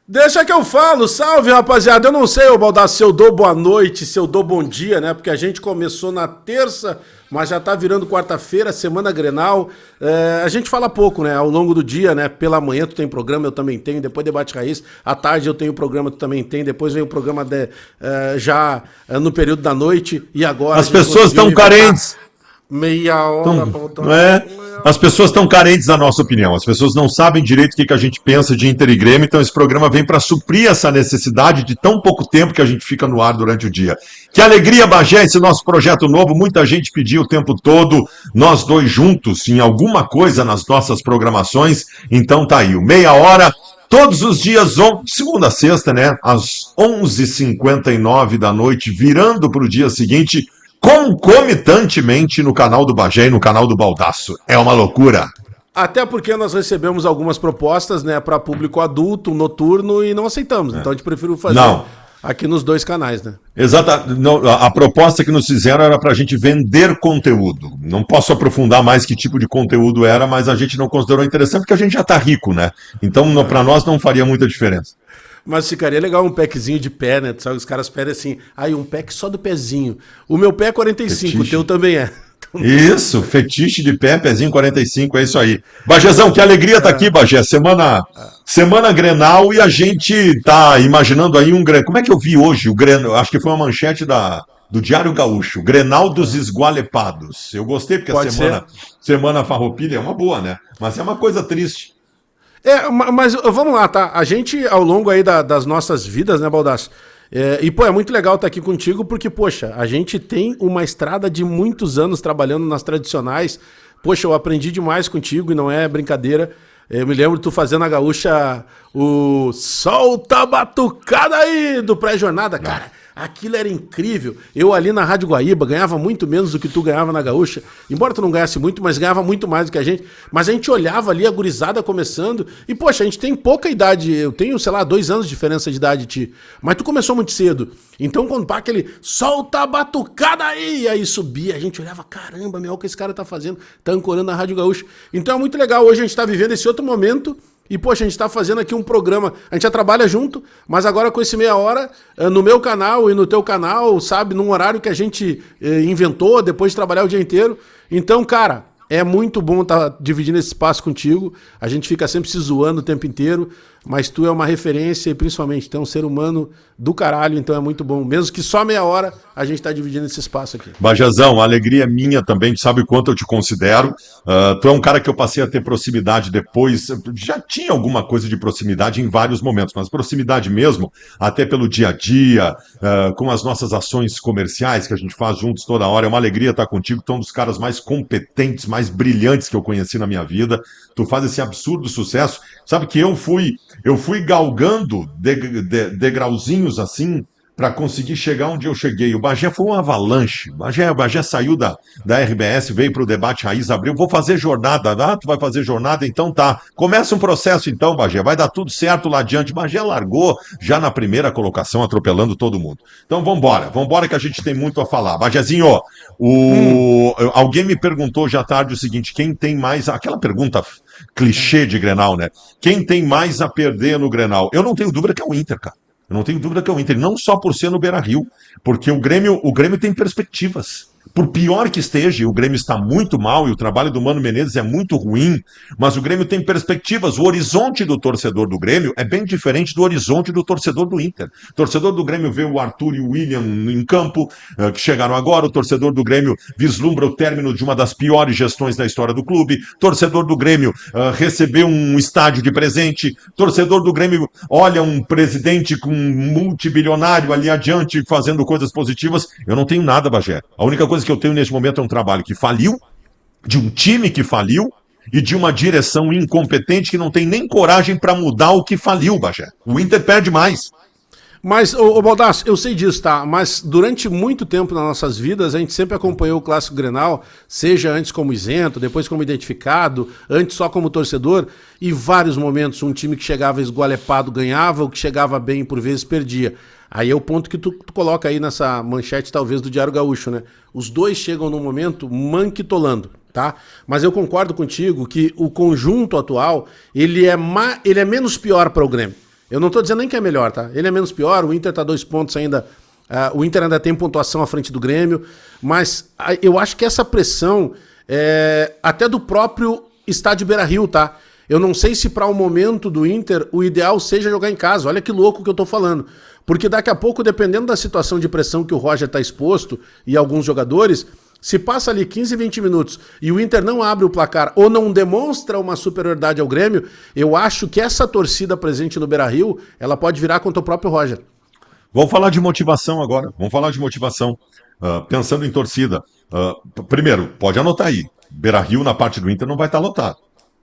Deixa que eu falo, salve rapaziada. Eu não sei, ô Baldassi, se eu dou boa noite, se eu dou bom dia, né? Porque a gente começou na terça, mas já tá virando quarta-feira, semana Grenal. A gente fala pouco, né? Ao longo do dia, né? Pela manhã tu tem programa, eu também tenho. Depois debate raiz. À tarde eu tenho programa, tu também tem. Depois vem o programa já no período da noite. E agora. As pessoas estão carentes. Meia hora, não é? As pessoas estão carentes da nossa opinião. As pessoas não sabem direito o que a gente pensa de Inter e Grêmio, então esse programa vem para suprir essa necessidade de tão pouco tempo que a gente fica no ar durante o dia. Que alegria, Bagé, esse nosso projeto novo. Muita gente pediu o tempo todo, nós dois juntos, em alguma coisa nas nossas programações. Então tá aí, o meia hora, todos os dias, segunda a sexta, né? Às 11h59 da noite, virando para o dia seguinte, concomitantemente no canal do Bagé e no canal do Baldasso. É uma loucura. Até porque nós recebemos algumas propostas, né, para público adulto, noturno, e não aceitamos. Então a gente preferiu fazer aqui nos dois canais, né? Exato. A proposta que nos fizeram era para a gente vender conteúdo. Não posso aprofundar mais que tipo de conteúdo era, mas a gente não considerou interessante porque a gente já está rico, né? Então para nós não faria muita diferença. Mas ficaria legal um packzinho de pé, né? Sabe, os caras pedem assim, um pack só do pezinho. O meu pé é 45, fetiche. O teu também é. Isso, fetiche de pé, pezinho 45, é isso aí. Bagézão, que alegria tá aqui, Bagé. Semana Grenal e a gente tá imaginando aí um Grenal. Como é que eu vi hoje o Grenal? Acho que foi uma manchete do Diário Gaúcho, Grenal dos Esgualepados. Eu gostei porque semana farroupilha é uma boa, né? Mas é uma coisa triste. Mas vamos lá, tá? A gente, ao longo aí das nossas vidas, né, Baldassi? É muito legal estar aqui contigo, porque, poxa, a gente tem uma estrada de muitos anos trabalhando nas tradicionais. Poxa, eu aprendi demais contigo e não é brincadeira. Eu me lembro de tu fazendo a gaúcha o Solta a Batucada aí do pré-jornada, cara. Aquilo era incrível. Eu ali na Rádio Guaíba ganhava muito menos do que tu ganhava na gaúcha. Embora tu não ganhasse muito, mas ganhava muito mais do que a gente. Mas a gente olhava ali a gurizada começando. E, poxa, a gente tem pouca idade. Eu tenho, 2 anos de diferença de idade de ti. Mas tu começou muito cedo. Então, quando pá, aquele solta a batucada aí, e aí subia, a gente olhava, caramba, meu, o que esse cara tá fazendo? Tá ancorando na Rádio Gaúcha. Então é muito legal. Hoje a gente tá vivendo esse outro momento. E, poxa, a gente tá fazendo aqui um programa, a gente já trabalha junto, mas agora com esse meia hora, no meu canal e no teu canal, sabe, num horário que a gente inventou, depois de trabalhar o dia inteiro. Então, cara, é muito bom estar dividindo esse espaço contigo, a gente fica sempre se zoando o tempo inteiro, mas tu é uma referência e principalmente tu é um ser humano do caralho, então é muito bom. Mesmo que só meia hora a gente tá dividindo esse espaço aqui. Bajazão, a alegria é minha também, tu sabe o quanto eu te considero. Tu é um cara que eu passei a ter proximidade depois, já tinha alguma coisa de proximidade em vários momentos, mas proximidade mesmo, até pelo dia a dia, com as nossas ações comerciais que a gente faz juntos toda hora. É uma alegria estar contigo, tu é um dos caras mais competentes, mais brilhantes que eu conheci na minha vida. Tu faz esse absurdo sucesso. Sabe que eu fui galgando degrauzinhos assim para conseguir chegar onde eu cheguei. O Bagé foi um avalanche. O Bagé saiu da RBS, veio para o Debate Raiz, abriu. Vou fazer jornada. Tu vai fazer jornada? Então tá. Começa um processo então, Bagé. Vai dar tudo certo lá adiante. O Bagé largou já na primeira colocação, atropelando todo mundo. Então vambora que a gente tem muito a falar. Bagézinho, alguém me perguntou já à tarde o seguinte, quem tem mais... Aquela pergunta clichê de Grenal, né? Quem tem mais a perder no Grenal? Eu não tenho dúvida que é o Inter, cara. Eu não tenho dúvida que é o Inter, não só por ser no Beira-Rio, porque o Grêmio tem perspectivas. Por pior que esteja, o Grêmio está muito mal e o trabalho do Mano Menezes é muito ruim, mas o Grêmio tem perspectivas. O horizonte do torcedor do Grêmio é bem diferente do horizonte do torcedor do Inter. O torcedor do Grêmio vê o Arthur e o William em campo, que chegaram agora. O torcedor do Grêmio vislumbra o término de uma das piores gestões da história do clube. O torcedor do Grêmio recebeu um estádio de presente. O torcedor do Grêmio olha um presidente com um multibilionário ali adiante fazendo coisas positivas. Eu não tenho nada, Bagé. A única coisa que eu tenho neste momento é um trabalho que faliu, de um time que faliu e de uma direção incompetente que não tem nem coragem para mudar o que faliu, Bagé. O Inter perde mais. Mas, ô Baldassi, eu sei disso, tá? Mas durante muito tempo nas nossas vidas, a gente sempre acompanhou o Clássico Grenal, seja antes como isento, depois como identificado, antes só como torcedor, e vários momentos um time que chegava esgualepado ganhava, o que chegava bem por vezes perdia. Aí é o ponto que tu coloca aí nessa manchete, talvez, do Diário Gaúcho, né? Os dois chegam num momento manquitolando, tá? Mas eu concordo contigo que o conjunto atual, ele é menos pior para o Grêmio. Eu não tô dizendo nem que é melhor, tá? Ele é menos pior, o Inter tá 2 pontos ainda. O Inter ainda tem pontuação à frente do Grêmio, mas eu acho que essa pressão até do próprio estádio Beira-Rio, tá? Eu não sei se para o momento do Inter o ideal seja jogar em casa. Olha que louco que eu tô falando. Porque daqui a pouco, dependendo da situação de pressão que o Roger tá exposto e alguns jogadores, se passa ali 15, 20 minutos e o Inter não abre o placar ou não demonstra uma superioridade ao Grêmio, eu acho que essa torcida presente no Beira-Rio, ela pode virar contra o próprio Roger. Vamos falar de motivação agora. Vamos falar de motivação. Pensando em torcida. Primeiro, pode anotar aí. Beira-Rio, na parte do Inter, não vai estar lotado.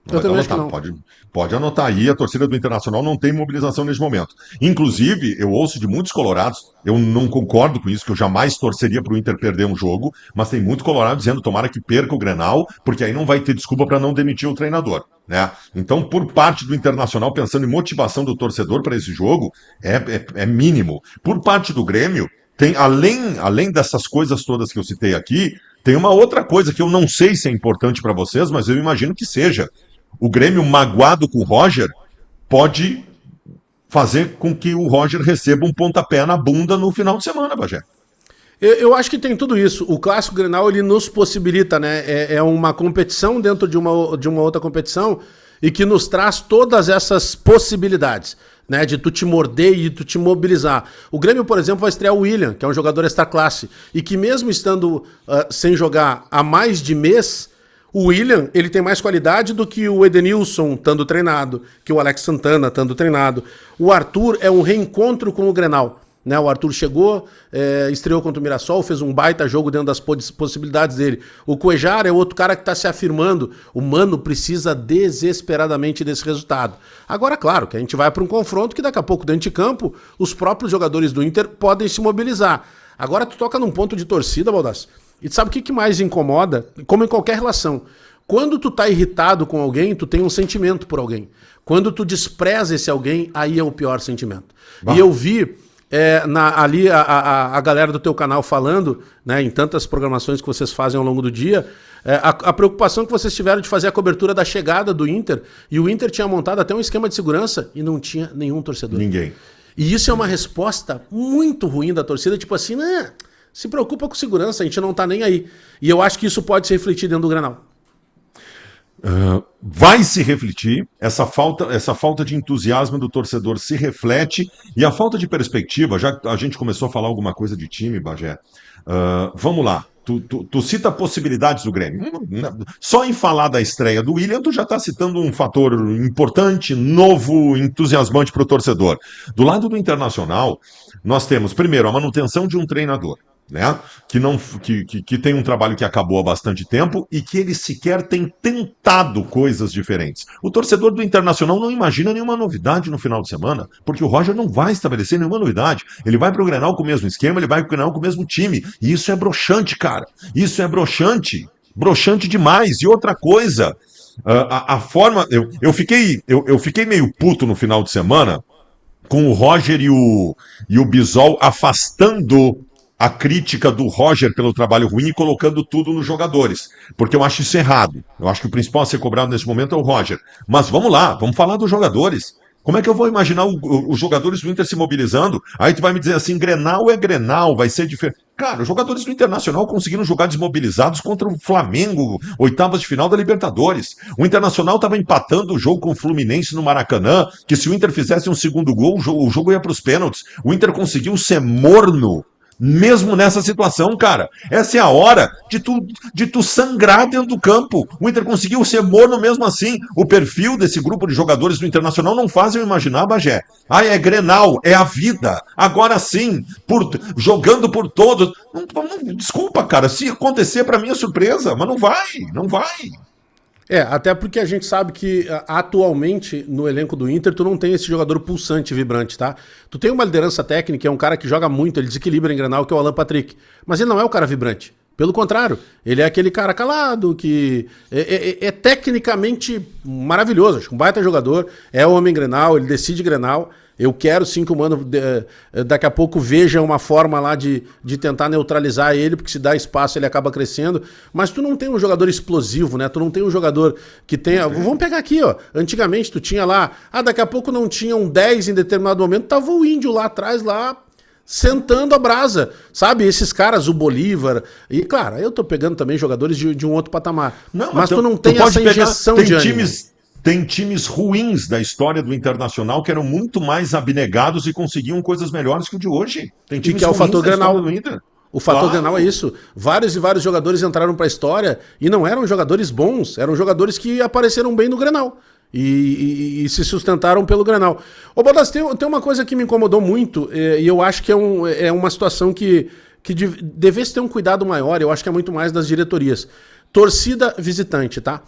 Não Eu vai também estar acho que lotado. não. Pode anotar aí, a torcida do Internacional não tem mobilização nesse momento. Inclusive, eu ouço de muitos colorados, eu não concordo com isso, que eu jamais torceria para o Inter perder um jogo, mas tem muito colorado dizendo tomara que perca o Grenal, porque aí não vai ter desculpa para não demitir o treinador. Né? Então, por parte do Internacional, pensando em motivação do torcedor para esse jogo, é mínimo. Por parte do Grêmio, tem além dessas coisas todas que eu citei aqui, tem uma outra coisa que eu não sei se é importante para vocês, mas eu imagino que seja. O Grêmio magoado com o Roger pode fazer com que o Roger receba um pontapé na bunda no final de semana, Bagé. Eu acho que tem tudo isso. O Clássico Grenal, ele nos possibilita, né? É uma competição dentro de uma outra competição e que nos traz todas essas possibilidades, né? De tu te morder e de tu te mobilizar. O Grêmio, por exemplo, vai estrear o William, que é um jogador extra classe, e que mesmo estando sem jogar há mais de mês, o William, ele tem mais qualidade do que o Edenilson estando treinado, que o Alex Santana estando treinado. O Arthur é um reencontro com o Grenal. Né, o Arthur chegou, estreou contra o Mirassol, fez um baita jogo dentro das possibilidades dele. O Cuejar é outro cara que está se afirmando. O Mano precisa desesperadamente desse resultado. Agora, claro, que a gente vai para um confronto que daqui a pouco, dentro de campo, os próprios jogadores do Inter podem se mobilizar. Agora tu toca num ponto de torcida, Baldasso, e tu sabe o que mais incomoda? Como em qualquer relação. Quando tu tá irritado com alguém, tu tem um sentimento por alguém. Quando tu despreza esse alguém, aí é o pior sentimento. Bah. E eu vi ali a galera do teu canal falando, né, em tantas programações que vocês fazem ao longo do dia, a preocupação que vocês tiveram de fazer a cobertura da chegada do Inter, e o Inter tinha montado até um esquema de segurança e não tinha nenhum torcedor. Ninguém. E isso é uma resposta muito ruim da torcida, tipo assim, né, se preocupa com segurança, a gente não tá nem aí. E eu acho que isso pode se refletir dentro do Grenal. Vai se refletir, essa falta de entusiasmo do torcedor se reflete, e a falta de perspectiva, já a gente começou a falar alguma coisa de time, Bagé, vamos lá, tu cita possibilidades do Grêmio, só em falar da estreia do William, tu já está citando um fator importante, novo, entusiasmante para o torcedor. Do lado do Internacional, nós temos, primeiro, a manutenção de um treinador, né? Que tem um trabalho que acabou há bastante tempo e que ele sequer tem tentado coisas diferentes. O torcedor do Internacional não imagina nenhuma novidade no final de semana, porque o Roger não vai estabelecer nenhuma novidade. Ele vai pro Grenal com o mesmo esquema, ele vai pro Grenal com o mesmo time. E isso é broxante, cara. Isso é broxante. Broxante demais. E outra coisa, a forma... Eu fiquei meio puto no final de semana com o Roger e o Bisol afastando a crítica do Roger pelo trabalho ruim e colocando tudo nos jogadores. Porque eu acho isso errado. Eu acho que o principal a ser cobrado nesse momento é o Roger. Mas vamos lá, vamos falar dos jogadores. Como é que eu vou imaginar os jogadores do Inter se mobilizando? Aí tu vai me dizer assim, Grenal é Grenal, vai ser diferente. Cara, os jogadores do Internacional conseguiram jogar desmobilizados contra o Flamengo, oitavas de final da Libertadores. O Internacional estava empatando o jogo com o Fluminense no Maracanã, que se o Inter fizesse um segundo gol, o jogo ia para os pênaltis. O Inter conseguiu ser morno mesmo nessa situação, cara. Essa é a hora de tu sangrar dentro do campo. O Inter conseguiu ser morno mesmo assim. O perfil desse grupo de jogadores do Internacional não faz eu imaginar, Bagé. É Grenal, é a vida. Agora sim, jogando por todos. Desculpa, cara, se acontecer pra mim é surpresa, mas não vai. Até porque a gente sabe que atualmente no elenco do Inter tu não tem esse jogador pulsante, vibrante, tá? Tu tem uma liderança técnica, é um cara que joga muito, ele desequilibra em Grenal, que é o Alan Patrick. Mas ele não é o cara vibrante. Pelo contrário, ele é aquele cara calado, que é tecnicamente maravilhoso, acho que um baita jogador, é o homem Grenal, ele decide Grenal, Eu quero sim que o Mano daqui a pouco veja uma forma lá de tentar neutralizar ele, porque se dá espaço ele acaba crescendo. Mas tu não tem um jogador explosivo, né? Tu não tem um jogador que tenha... Vamos pegar aqui, ó. Antigamente tu tinha lá... daqui a pouco não tinha um 10 em determinado momento, tava o Índio lá atrás, lá... sentando a brasa, sabe? Esses caras, o Bolívar. E, claro, eu tô pegando também jogadores de um outro patamar. Não, mas tu não tem essa injeção de ânimo. Tem times ruins da história do Internacional que eram muito mais abnegados e conseguiam coisas melhores que o de hoje. Tem times e que é o fator Grenal. O fator Grenal é Claro. isso. Vários e vários jogadores entraram pra história e não eram jogadores bons, eram jogadores que apareceram bem no Grenal. E se sustentaram pelo Grenal. Ô, Baldasso, tem uma coisa que me incomodou muito, e eu acho que é uma situação que devesse ter um cuidado maior, eu acho que é muito mais das diretorias. Torcida visitante, tá?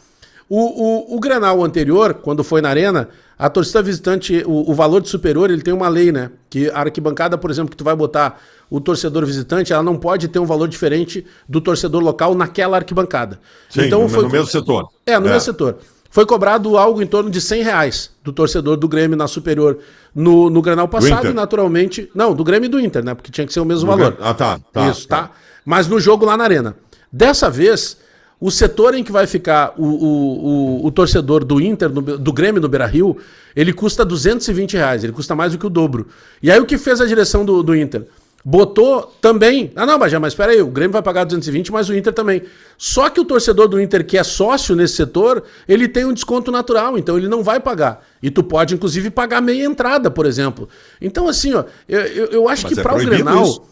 O Grenal anterior, quando foi na Arena, a torcida visitante, o valor de superior, ele tem uma lei, né? Que a arquibancada, por exemplo, que tu vai botar o torcedor visitante, ela não pode ter um valor diferente do torcedor local naquela arquibancada. Sim, então, no mesmo setor. No mesmo setor. Foi cobrado algo em torno de R$100 do torcedor do Grêmio na superior no Grenal passado, e naturalmente... Não, do Grêmio e do Inter, né? Porque tinha que ser o mesmo valor. Tá. Isso, tá? Mas no jogo lá na Arena. Dessa vez, o setor em que vai ficar o torcedor do Inter, do Grêmio no Beira-Rio, ele custa R$220, ele custa mais do que o dobro. E aí o que fez a direção do Inter? Botou também... não, Bajé, mas espera aí, o Grêmio vai pagar 220, mas o Inter também. Só que o torcedor do Inter, que é sócio nesse setor, ele tem um desconto natural, então ele não vai pagar. E tu pode, inclusive, pagar meia entrada, por exemplo. Então, assim, ó, eu acho que para o Grenal... Isso.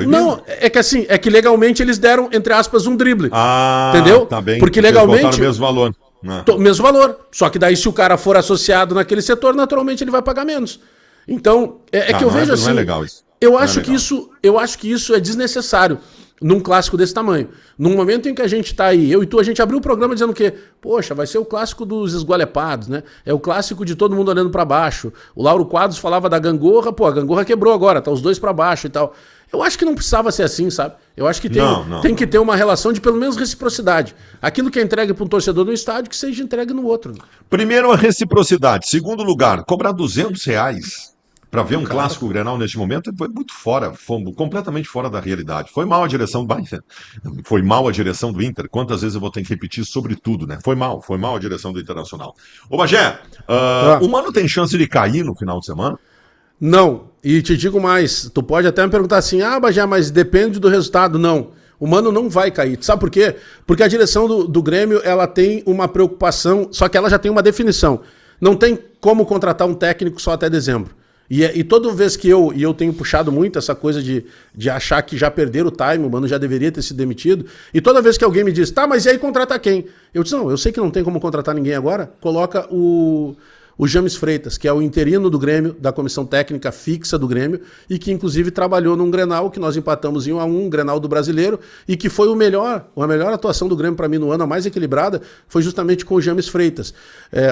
Não, é que assim, é que legalmente eles deram, entre aspas, um drible. Entendeu? Tá bem. Porque legalmente... o mesmo valor. Mesmo valor. Só que daí, se o cara for associado naquele setor, naturalmente ele vai pagar menos. Então, que eu vejo assim... Não é legal isso. Eu acho que isso é desnecessário num clássico desse tamanho. Num momento em que a gente tá aí, eu e tu, a gente abriu o programa dizendo que, poxa, vai ser o clássico dos esgualepados, né? É o clássico de todo mundo olhando pra baixo. O Lauro Quadros falava da gangorra, a gangorra quebrou agora, tá os dois pra baixo e tal. Eu acho que não precisava ser assim, sabe? Eu acho que tem que ter uma relação de pelo menos reciprocidade. Aquilo que é entregue para um torcedor no estádio, que seja entregue no outro. Primeiro, a reciprocidade. Segundo lugar, cobrar R$200 para ver um clássico Grenal neste momento foi muito completamente fora da realidade. Foi mal a direção do Inter. Foi mal a direção do Inter. Quantas vezes eu vou ter que repetir sobre tudo, né? Foi mal a direção do Internacional. Ô, Bagé, o Mano tem chance de cair no final de semana? Não, e te digo mais, tu pode até me perguntar assim, Bagé, mas depende do resultado. Não, o Mano não vai cair. Sabe por quê? Porque a direção do Grêmio, ela tem uma preocupação, só que ela já tem uma definição. Não tem como contratar um técnico só até dezembro. E toda vez que eu tenho puxado muito essa coisa de achar que já perderam o time, o Mano já deveria ter sido demitido, e toda vez que alguém me diz, tá, mas e aí contrata quem? Eu disse, não, eu sei que não tem como contratar ninguém agora, coloca o James Freitas, que é o interino do Grêmio, da comissão técnica fixa do Grêmio, e que inclusive trabalhou num Grenal, que nós empatamos em 1-1, um Grenal do Brasileiro, e que foi a melhor atuação do Grêmio para mim no ano, a mais equilibrada, foi justamente com o James Freitas.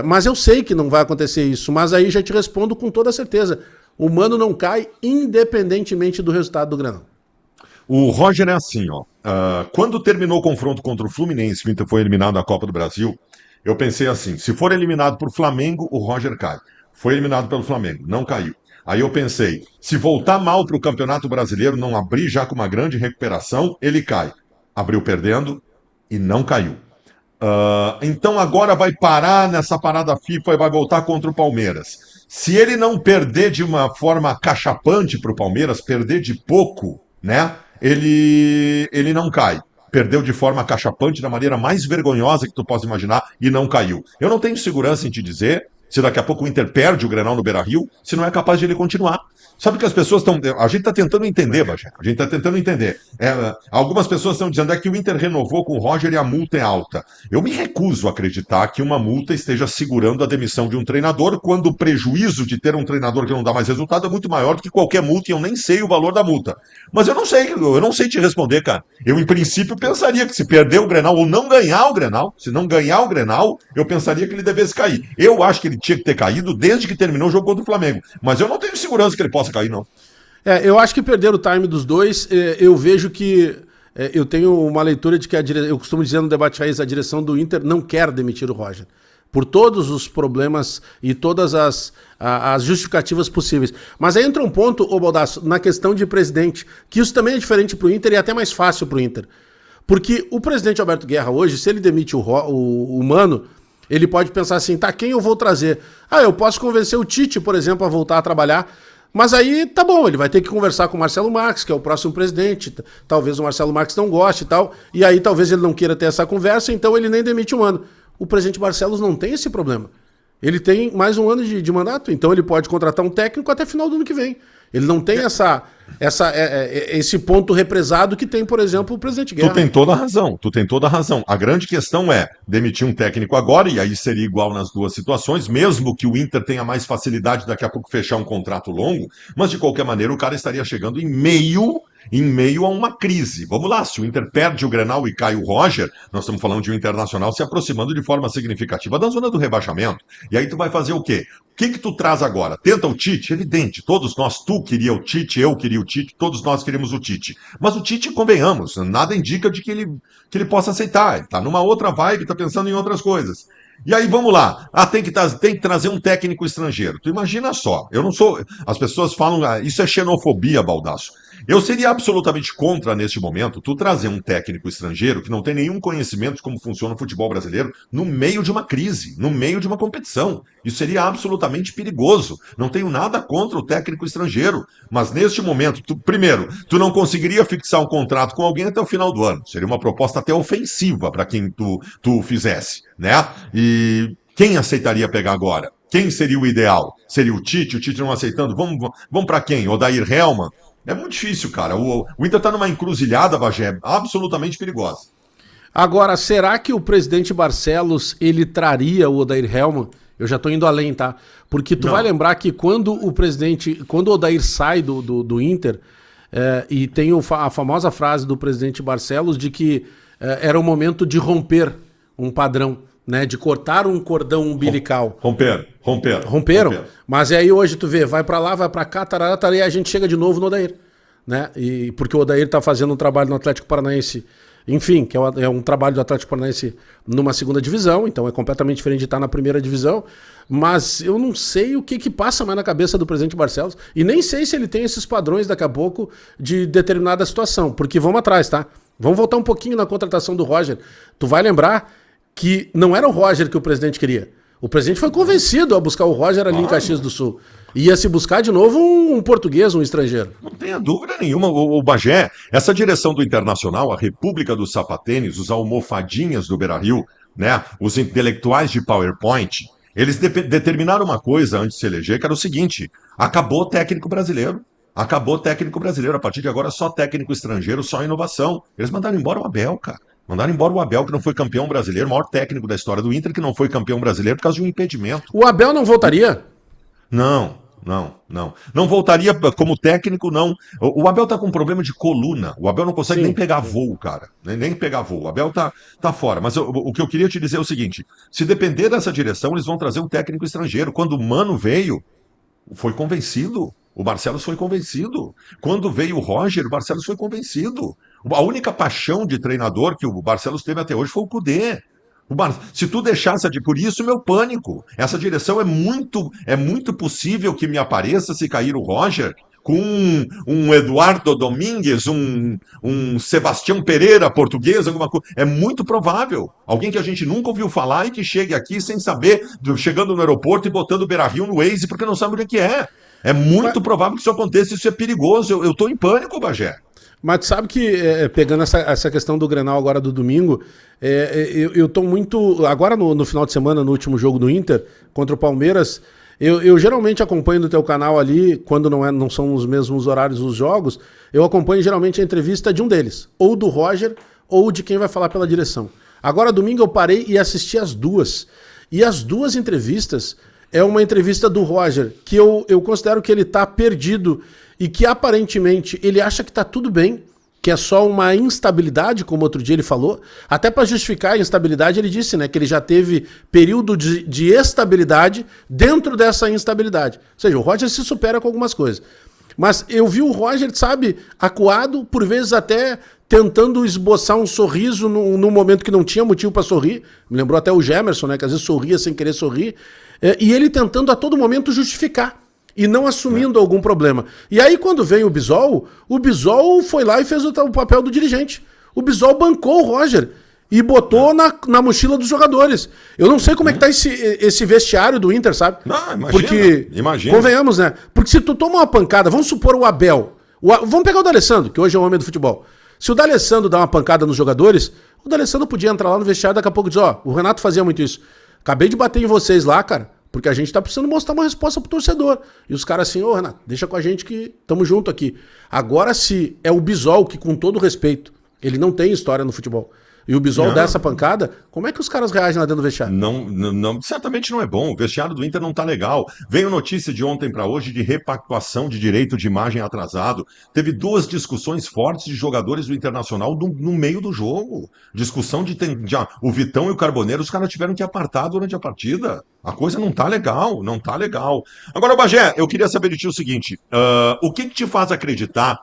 Mas eu sei que não vai acontecer isso, mas aí já te respondo com toda certeza. O Mano não cai independentemente do resultado do Grenal. O Roger é assim, ó. Quando terminou o confronto contra o Fluminense, o Inter foi eliminado da Copa do Brasil, eu pensei assim, se for eliminado por Flamengo, o Roger cai. Foi eliminado pelo Flamengo, não caiu. Aí eu pensei, se voltar mal para o Campeonato Brasileiro, não abrir já com uma grande recuperação, ele cai. Abriu perdendo e não caiu. Então agora vai parar nessa parada FIFA e vai voltar contra o Palmeiras. Se ele não perder de uma forma cachapante para o Palmeiras, perder de pouco, né? Ele não cai. Perdeu de forma cachapante, da maneira mais vergonhosa que tu possa imaginar, e não caiu. Eu não tenho segurança em te dizer se daqui a pouco o Inter perde o Grenal no Beira-Rio, se não é capaz de ele continuar. Sabe que as pessoas estão... A gente está tentando entender, Bagé. A gente está tentando entender. Algumas pessoas estão dizendo que o Inter renovou com o Roger e a multa é alta. Eu me recuso a acreditar que uma multa esteja segurando a demissão de um treinador, quando o prejuízo de ter um treinador que não dá mais resultado é muito maior do que qualquer multa, e eu nem sei o valor da multa. Mas eu não sei te responder, cara. Eu, em princípio, pensaria que se perder o Grenal ou não ganhar o Grenal, se não ganhar o Grenal, eu pensaria que ele devesse cair. Eu acho que ele tinha que ter caído desde que terminou o jogo contra o Flamengo. Mas eu não tenho segurança que ele possa cair, não. Eu acho que perderam o time dos dois. Eu vejo que... eu tenho uma leitura de que eu costumo dizer no debate raiz, a direção do Inter não quer demitir o Roger. por todos os problemas e todas as justificativas possíveis. Mas aí entra um ponto, ô Baldasso, na questão de presidente, que isso também é diferente pro Inter e é até mais fácil pro Inter. Porque o presidente Alberto Guerra hoje, se ele demite o Mano, ele pode pensar assim, tá, quem eu vou trazer? Eu posso convencer o Tite, por exemplo, a voltar a trabalhar, mas aí tá bom, ele vai ter que conversar com o Marcelo Marques, que é o próximo presidente, talvez o Marcelo Marques não goste e tal, e aí talvez ele não queira ter essa conversa, então ele nem demite o Mano. O presidente Barcelos não tem esse problema. Ele tem mais um ano de mandato, então ele pode contratar um técnico até final do ano que vem. Ele não tem esse ponto represado que tem, por exemplo, o presidente Guerra. Tu tem toda a razão. A grande questão é demitir um técnico agora, e aí seria igual nas duas situações, mesmo que o Inter tenha mais facilidade daqui a pouco fechar um contrato longo, mas de qualquer maneira o cara estaria chegando em meio a uma crise. Vamos lá, se o Inter perde o Grenal e cai o Roger, nós estamos falando de um Internacional se aproximando de forma significativa da zona do rebaixamento. E aí tu vai fazer o quê? O que tu traz agora? Tenta o Tite? Evidente, todos nós, tu queria o Tite, eu queria o Tite, todos nós queríamos o Tite. Mas o Tite, convenhamos, nada indica de que ele possa aceitar. Ele tá numa outra vibe, tá pensando em outras coisas. E aí, vamos lá. Tem que trazer um técnico estrangeiro. Tu imagina só, eu não sou... As pessoas falam, isso é xenofobia, Baldasso. Eu seria absolutamente contra, neste momento, tu trazer um técnico estrangeiro que não tem nenhum conhecimento de como funciona o futebol brasileiro no meio de uma crise, no meio de uma competição. Isso seria absolutamente perigoso. Não tenho nada contra o técnico estrangeiro. Mas neste momento, primeiro, tu não conseguiria fixar um contrato com alguém até o final do ano. Seria uma proposta até ofensiva para quem tu fizesse, né? E quem aceitaria pegar agora? Quem seria o ideal? Seria o Tite não aceitando? Vamos para quem? Odair Hellmann? É muito difícil, cara. O Inter tá numa encruzilhada, Bagé, absolutamente perigosa. Agora, será que o presidente Barcelos, ele traria o Odair Hellmann? Eu já tô indo além, tá? Porque tu vai lembrar que quando o Odair sai do Inter, e tem a famosa frase do presidente Barcelos de que era o momento de romper um padrão, né? De cortar um cordão umbilical. Romperam. Mas aí hoje tu vê, vai pra lá, vai pra cá, tarará, tarará, e a gente chega de novo no Odair, né? E porque o Odair tá fazendo um trabalho no Atlético Paranaense, enfim, que é um trabalho do Atlético Paranaense numa segunda divisão, então é completamente diferente de estar na primeira divisão, mas eu não sei o que passa mais na cabeça do presidente Barcelos, e nem sei se ele tem esses padrões daqui a pouco de determinada situação, porque vamos atrás, tá? Vamos voltar um pouquinho na contratação do Roger. Tu vai lembrar que não era o Roger que o presidente queria. O presidente foi convencido a buscar o Roger ali em Caxias do Sul. Ia se buscar de novo um português, um estrangeiro. Não tenha dúvida nenhuma, o Bagé, essa direção do Internacional, a República dos Sapatênis, os almofadinhas do Beira-Rio, né, os intelectuais de PowerPoint, eles determinaram uma coisa antes de se eleger, que era o seguinte: acabou o técnico brasileiro. Acabou o técnico brasileiro. A partir de agora, só técnico estrangeiro, só inovação. Eles mandaram embora o Abel, cara. Mandaram embora o Abel, que não foi campeão brasileiro, o maior técnico da história do Inter, que não foi campeão brasileiro por causa de um impedimento. O Abel não voltaria? Não. Não voltaria como técnico, não. O Abel tá com um problema de coluna. O Abel não consegue nem pegar voo, cara. Nem pegar voo. O Abel tá fora. Mas o que eu queria te dizer é o seguinte: se depender dessa direção, eles vão trazer um técnico estrangeiro. Quando o Mano veio, foi convencido. O Barcelos foi convencido. Quando veio o Roger, o Barcelos foi convencido. A única paixão de treinador que o Barcelos teve até hoje foi o Cudê. Se tu deixasse por isso, meu pânico. Essa direção é muito possível que me apareça se cair o Roger com um Eduardo Domingues, um Sebastião Pereira português, alguma coisa. É muito provável. Alguém que a gente nunca ouviu falar e que chegue aqui sem saber, chegando no aeroporto e botando o Beira-Rio no Waze porque não sabe onde é que é. É muito provável que isso aconteça, isso é perigoso. Eu tô em pânico, Bagé. Mas tu sabe que, pegando essa questão do Grenal agora do domingo, eu tô muito... Agora no final de semana, no último jogo do Inter, contra o Palmeiras, eu geralmente acompanho no teu canal ali, quando não são os mesmos horários dos jogos, eu acompanho geralmente a entrevista de um deles, ou do Roger, ou de quem vai falar pela direção. Agora, domingo, eu parei e assisti as duas. E as duas entrevistas... É uma entrevista do Roger, que eu considero que ele tá perdido e que aparentemente ele acha que tá tudo bem, que é só uma instabilidade, como outro dia ele falou. Até para justificar a instabilidade, ele disse, né, que ele já teve período de estabilidade dentro dessa instabilidade. Ou seja, o Roger se supera com algumas coisas. Mas eu vi o Roger, sabe, acuado, por vezes até tentando esboçar um sorriso num momento que não tinha motivo para sorrir. Me lembrou até o Gemerson, né? Que às vezes sorria sem querer sorrir. E ele tentando a todo momento justificar e não assumindo algum problema. E aí quando vem o Bisol foi lá e fez o papel do dirigente. O Bisol bancou o Roger e botou na mochila dos jogadores. Eu não sei como é que tá esse vestiário do Inter, sabe? Não, imagina. Porque, convenhamos, né? Porque se tu toma uma pancada, vamos supor o Abel. Vamos pegar o D'Alessandro, que hoje é o homem do futebol. Se o D'Alessandro dá uma pancada nos jogadores, o D'Alessandro podia entrar lá no vestiário e daqui a pouco dizer, o Renato fazia muito isso. Acabei de bater em vocês lá, cara, porque a gente tá precisando mostrar uma resposta pro torcedor. E os caras assim, Renato, deixa com a gente que tamo junto aqui. Agora, se é o Bisol, que com todo respeito, ele não tem história no futebol, e o Bisol dá essa pancada, como é que os caras reagem lá dentro do vestiário? Não, certamente não é bom. O vestiário do Inter não tá legal. Veio notícia de ontem para hoje de repactuação de direito de imagem atrasado. Teve 2 discussões fortes de jogadores do Internacional no meio do jogo. Discussão de o Vitão e o Carboneiro, os caras tiveram que apartar durante a partida. A coisa não tá legal, não tá legal. Agora, Bagé, eu queria saber de ti o seguinte: o que te faz acreditar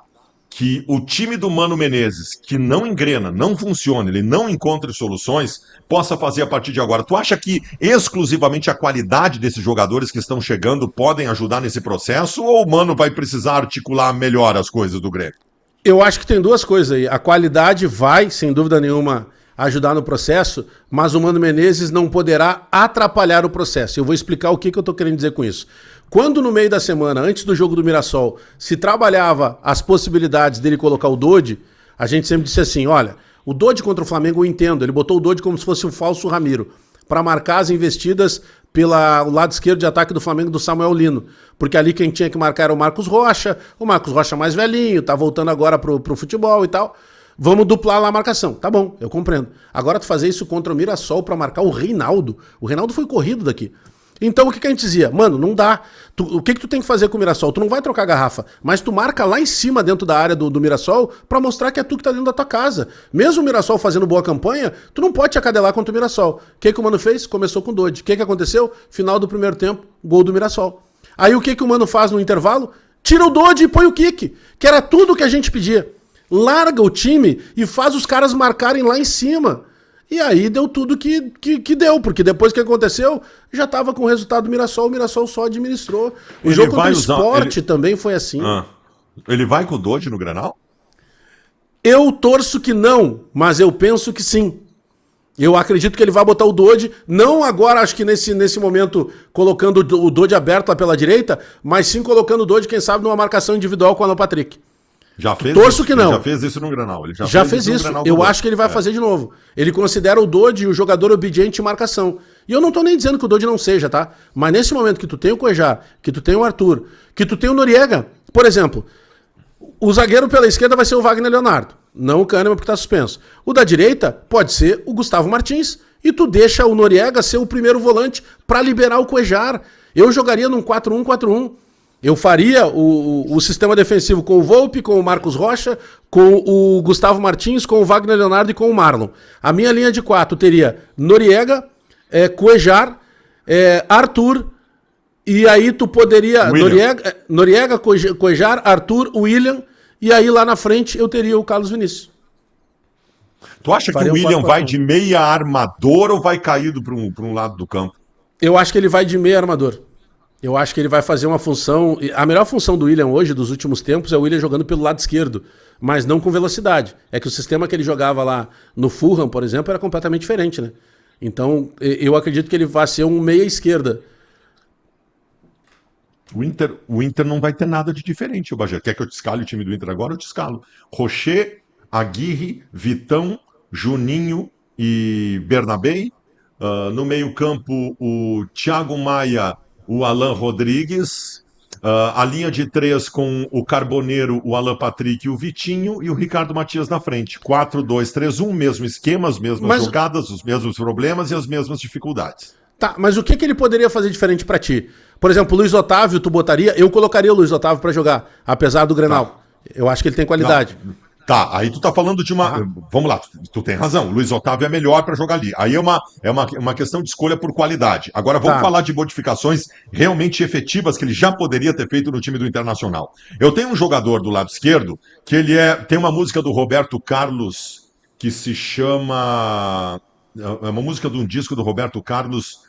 que o time do Mano Menezes, que não engrena, não funciona, ele não encontra soluções, possa fazer a partir de agora? Tu acha que exclusivamente a qualidade desses jogadores que estão chegando podem ajudar nesse processo, ou o Mano vai precisar articular melhor as coisas do Grêmio? Eu acho que tem 2 coisas aí. A qualidade vai, sem dúvida nenhuma, ajudar no processo, mas o Mano Menezes não poderá atrapalhar o processo. Eu vou explicar o que eu tô querendo dizer com isso. Quando no meio da semana, antes do jogo do Mirassol, se trabalhava as possibilidades dele colocar o Dodi, a gente sempre disse assim, olha, o Dodi contra o Flamengo eu entendo, ele botou o Dodi como se fosse um falso Ramiro, para marcar as investidas pelo lado esquerdo de ataque do Flamengo do Samuel Lino, porque ali quem tinha que marcar era o Marcos Rocha mais velhinho, tá voltando agora pro futebol e tal, vamos duplar lá a marcação, tá bom, eu compreendo. Agora tu fazer isso contra o Mirassol para marcar o Reinaldo foi corrido daqui. Então o que a gente dizia? Mano, não dá. O que tu tem que fazer com o Mirassol? Tu não vai trocar a garrafa, mas tu marca lá em cima dentro da área do Mirassol pra mostrar que é tu que tá dentro da tua casa. Mesmo o Mirassol fazendo boa campanha, tu não pode te acadelar contra o Mirassol. O que o Mano fez? Começou com o Dodi. O que aconteceu? Final do primeiro tempo, gol do Mirassol. Aí o que o Mano faz no intervalo? Tira o Dodi e põe o Kik, que era tudo que a gente pedia. Larga o time e faz os caras marcarem lá em cima. E aí deu tudo que deu, porque depois que aconteceu, já tava com o resultado do Mirassol, o Mirassol só administrou. O jogo contra o Sport também foi assim. Ele vai com o Dodi no Grenal? Eu torço que não, mas eu penso que sim. Eu acredito que ele vai botar o Dodi, não agora, acho que nesse momento, colocando o Dodi aberto lá pela direita, mas sim colocando o Dodi, quem sabe, numa marcação individual com o Alan Patrick. Já fez Torço isso, que não. Ele já fez isso no Grenal. Ele já fez isso. Eu acho que ele vai fazer de novo. Ele considera o Dodi o jogador obediente em marcação. E eu não tô nem dizendo que o Dodi não seja, tá? Mas nesse momento que tu tem o Cuejar, que tu tem o Arthur, que tu tem o Noriega, por exemplo, o zagueiro pela esquerda vai ser o Wagner Leonardo, não o Kahneman porque tá suspenso. O da direita pode ser o Gustavo Martins e tu deixa o Noriega ser o primeiro volante pra liberar o Cuejar. Eu jogaria num 4-1-4-1. Eu faria o sistema defensivo com o Volpi, com o Marcos Rocha, com o Gustavo Martins, com o Wagner Leonardo e com o Marlon. A minha linha de 4 teria Noriega, Cuejar, Arthur, e aí tu poderia... Noriega, Cuejar, Arthur, William, e aí lá na frente eu teria o Carlos Vinícius. Tu acha que o William vai de meia armador ou vai caído para um lado do campo? Eu acho que ele vai de meia armador. Eu acho que ele vai fazer uma função... A melhor função do William hoje, dos últimos tempos, é o William jogando pelo lado esquerdo, mas não com velocidade. É que o sistema que ele jogava lá no Fulham, por exemplo, era completamente diferente, né? Então, eu acredito que ele vai ser um meia esquerda. O Inter não vai ter nada de diferente, o Bagé. Quer que eu te escale o time do Inter agora? Eu te escalo. Rocher, Aguirre, Vitão, Juninho e Bernabei. No meio-campo, o Thiago Maia, o Alan Rodrigues, a linha de 3 com o Carboneiro, o Alan Patrick e o Vitinho, e o Ricardo Matias na frente. 4-2-3-1, mesmo esquema, as mesmas jogadas, os mesmos problemas e as mesmas dificuldades. Tá, mas o que ele poderia fazer diferente pra ti? Por exemplo, o Luiz Otávio, tu botaria... Eu colocaria o Luiz Otávio pra jogar, apesar do Grenal. Tá. Eu acho que ele tem qualidade. Não. Tá, aí tu tá falando de uma. Vamos lá, tu tem razão. O Luiz Otávio é melhor para jogar ali. Aí é uma questão de escolha por qualidade. Agora vamos Tá. falar de modificações realmente efetivas que ele já poderia ter feito no time do Internacional. Eu tenho um jogador do lado esquerdo que tem uma música do Roberto Carlos que se chama. É uma música de um disco do Roberto Carlos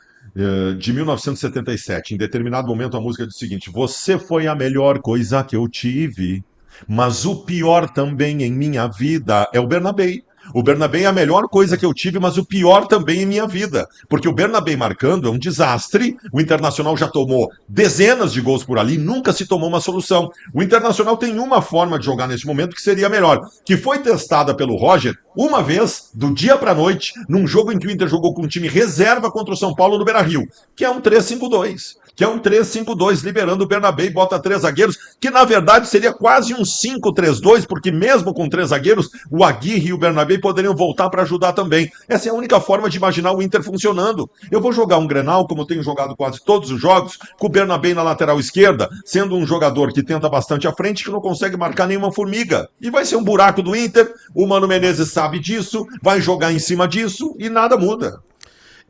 de 1977. Em determinado momento a música diz o seguinte: Você foi a melhor coisa que eu tive. Mas o pior também em minha vida é o Bernabéu. O Bernabéu é a melhor coisa que eu tive, mas o pior também em minha vida. Porque o Bernabéu marcando é um desastre. O Internacional já tomou dezenas de gols por ali, nunca se tomou uma solução. O Internacional tem uma forma de jogar nesse momento que seria melhor, que foi testada pelo Roger uma vez, do dia para noite, num jogo em que o Inter jogou com um time reserva contra o São Paulo no Beira-Rio, que é um 3-5-2. Que é um 3-5-2, liberando o Bernabéu e bota 3 zagueiros, que na verdade seria quase um 5-3-2, porque mesmo com 3 zagueiros, o Aguirre e o Bernabéu poderiam voltar para ajudar também. Essa é a única forma de imaginar o Inter funcionando. Eu vou jogar um Grenal, como eu tenho jogado quase todos os jogos, com o Bernabéu na lateral esquerda, sendo um jogador que tenta bastante à frente, que não consegue marcar nenhuma formiga. E vai ser um buraco do Inter, o Mano Menezes sabe disso, vai jogar em cima disso e nada muda.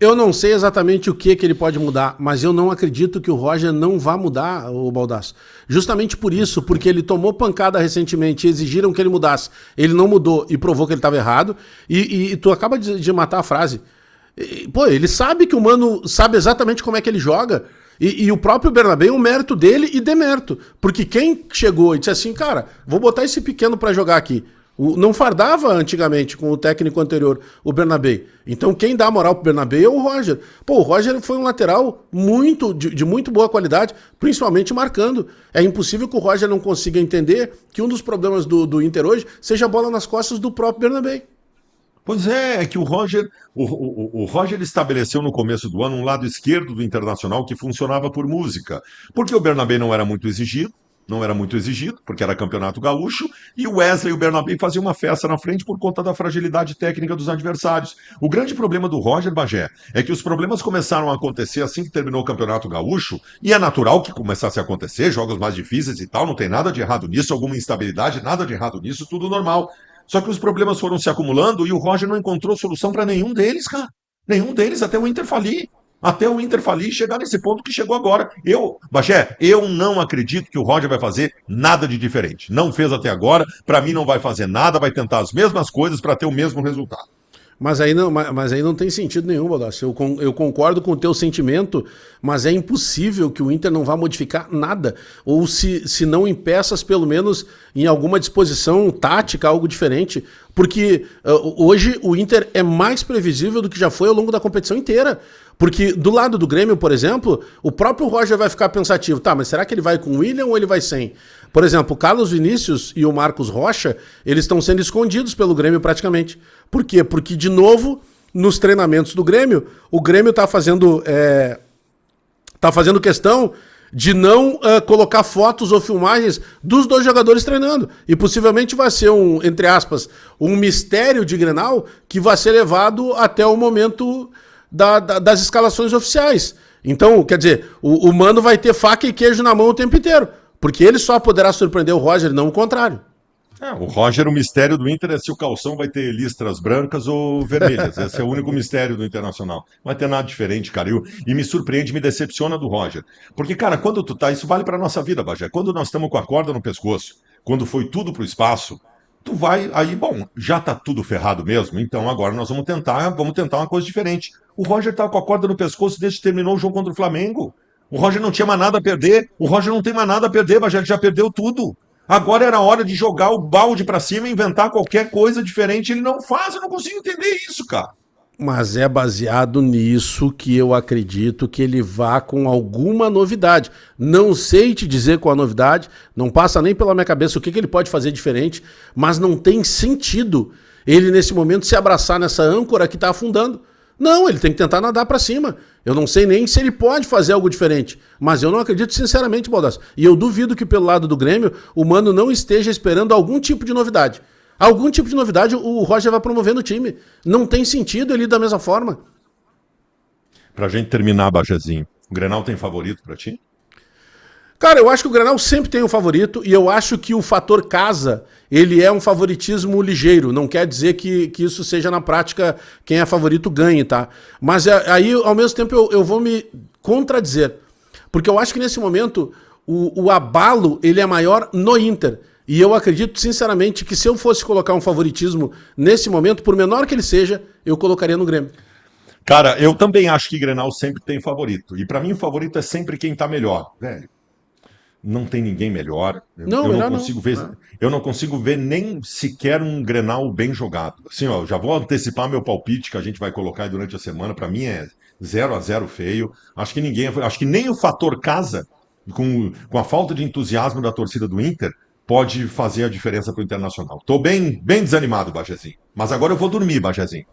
Eu não sei exatamente o que ele pode mudar, mas eu não acredito que o Roger não vá mudar, o Baldasso. Justamente por isso, porque ele tomou pancada recentemente e exigiram que ele mudasse. Ele não mudou e provou que ele estava errado. E tu acaba de matar a frase. Pô, ele sabe que o Mano sabe exatamente como é que ele joga. E o próprio Bernabéu, o mérito dele e demérito. Porque quem chegou e disse assim, cara, vou botar esse pequeno para jogar aqui. Não fardava antigamente com o técnico anterior, o Bernabéu. Então quem dá moral pro Bernabéu é o Roger. Pô, o Roger foi um lateral de muito boa qualidade, principalmente marcando. É impossível que o Roger não consiga entender que um dos problemas do Inter hoje seja a bola nas costas do próprio Bernabéu. Pois é que o Roger estabeleceu no começo do ano um lado esquerdo do Internacional que funcionava por música. Porque o Bernabéu não era muito exigido, porque era campeonato gaúcho, e o Wesley e o Bernabéu faziam uma festa na frente por conta da fragilidade técnica dos adversários. O grande problema do Roger, Bagé, é que os problemas começaram a acontecer assim que terminou o campeonato gaúcho, e é natural que começasse a acontecer, jogos mais difíceis e tal, não tem nada de errado nisso, alguma instabilidade, nada de errado nisso, tudo normal. Só que os problemas foram se acumulando e o Roger não encontrou solução para nenhum deles, cara. Nenhum deles, até o Inter falir. Até o Inter falir e chegar nesse ponto que chegou agora. Bagé, eu não acredito que o Roger vai fazer nada de diferente. Não fez até agora, para mim não vai fazer nada, vai tentar as mesmas coisas para ter o mesmo resultado. Mas aí não tem sentido nenhum, Baldasso. Eu concordo com o teu sentimento, mas é impossível que o Inter não vá modificar nada. Ou se não em peças, pelo menos em alguma disposição tática, algo diferente. Porque hoje o Inter é mais previsível do que já foi ao longo da competição inteira. Porque do lado do Grêmio, por exemplo, o próprio Roger vai ficar pensativo. Tá, mas será que ele vai com o William ou ele vai sem? Por exemplo, o Carlos Vinícius e o Marcos Rocha, eles estão sendo escondidos pelo Grêmio praticamente. Por quê? Porque, de novo, nos treinamentos do Grêmio, o Grêmio está fazendo questão de não colocar fotos ou filmagens dos dois jogadores treinando. E possivelmente vai ser entre aspas, um mistério de Grenal que vai ser levado até o momento das escalações oficiais. Então, quer dizer, o Mano vai ter faca e queijo na mão o tempo inteiro. Porque ele só poderá surpreender o Roger, não o contrário. O Roger, o mistério do Inter é se o calção vai ter listras brancas ou vermelhas. Esse é o único mistério do Internacional. Não vai ter nada diferente, cara. E me surpreende, me decepciona do Roger. Porque, cara, quando tu tá... Isso vale pra nossa vida, Bagé. Quando nós estamos com a corda no pescoço, quando foi tudo pro espaço, tu vai... Aí, bom, já tá tudo ferrado mesmo, então agora nós vamos tentar uma coisa diferente. O Roger tá com a corda no pescoço desde que terminou o jogo contra o Flamengo. O Roger não tinha mais nada a perder. O Roger não tem mais nada a perder, Bagé, ele já perdeu tudo. Agora era hora de jogar o balde pra cima e inventar qualquer coisa diferente. Ele não faz, eu não consigo entender isso, cara. Mas é baseado nisso que eu acredito que ele vá com alguma novidade. Não sei te dizer qual a novidade, não passa nem pela minha cabeça o que ele pode fazer diferente, mas não tem sentido ele, nesse momento, se abraçar nessa âncora que está afundando. Não, ele tem que tentar nadar para cima. Eu não sei nem se ele pode fazer algo diferente, mas eu não acredito sinceramente, Baldasso. E eu duvido que pelo lado do Grêmio o Mano não esteja esperando algum tipo de novidade. Algum tipo de novidade o Roger vai promover no time. Não tem sentido ele ir da mesma forma. Pra gente terminar, Bajazinho, o Grenal tem favorito pra ti? Cara, eu acho que o Grenal sempre tem um favorito e eu acho que o fator casa, ele é um favoritismo ligeiro. Não quer dizer que isso seja na prática quem é favorito ganhe, tá? Mas aí, ao mesmo tempo, eu vou me contradizer. Porque eu acho que nesse momento o abalo ele é maior no Inter. E eu acredito, sinceramente, que se eu fosse colocar um favoritismo nesse momento, por menor que ele seja, eu colocaria no Grêmio. Cara, eu também acho que Grenal sempre tem favorito. E pra mim o favorito é sempre quem tá melhor, velho. Não tem ninguém melhor. Não, Eu não melhor não. consigo ver, eu não consigo ver nem sequer um Grenal bem jogado. Assim, ó, já vou antecipar meu palpite que a gente vai colocar aí durante a semana. Para mim é 0-0 feio. Acho que ninguém, acho que nem o fator casa, com a falta de entusiasmo da torcida do Inter, pode fazer a diferença pro Internacional. Tô bem desanimado, Bajezinho. Mas agora eu vou dormir, Bajezinho.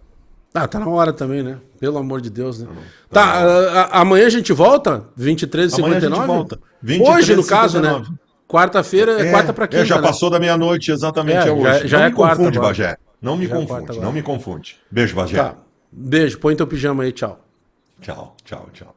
Ah, tá na hora também, né? Pelo amor de Deus, né? Tá na Amanhã a gente volta? 23h59? Amanhã a gente volta. Hoje, no caso, 23h59. né? Quarta-feira é quarta pra quinta, já né? passou da meia-noite, exatamente, é hoje. Já não é me quarta confunde, agora. Bagé. Não me Já é quarta confunde, agora. não me confunde. Beijo, Bagé. Tá. Beijo, põe teu pijama aí, tchau. Tchau, tchau, tchau.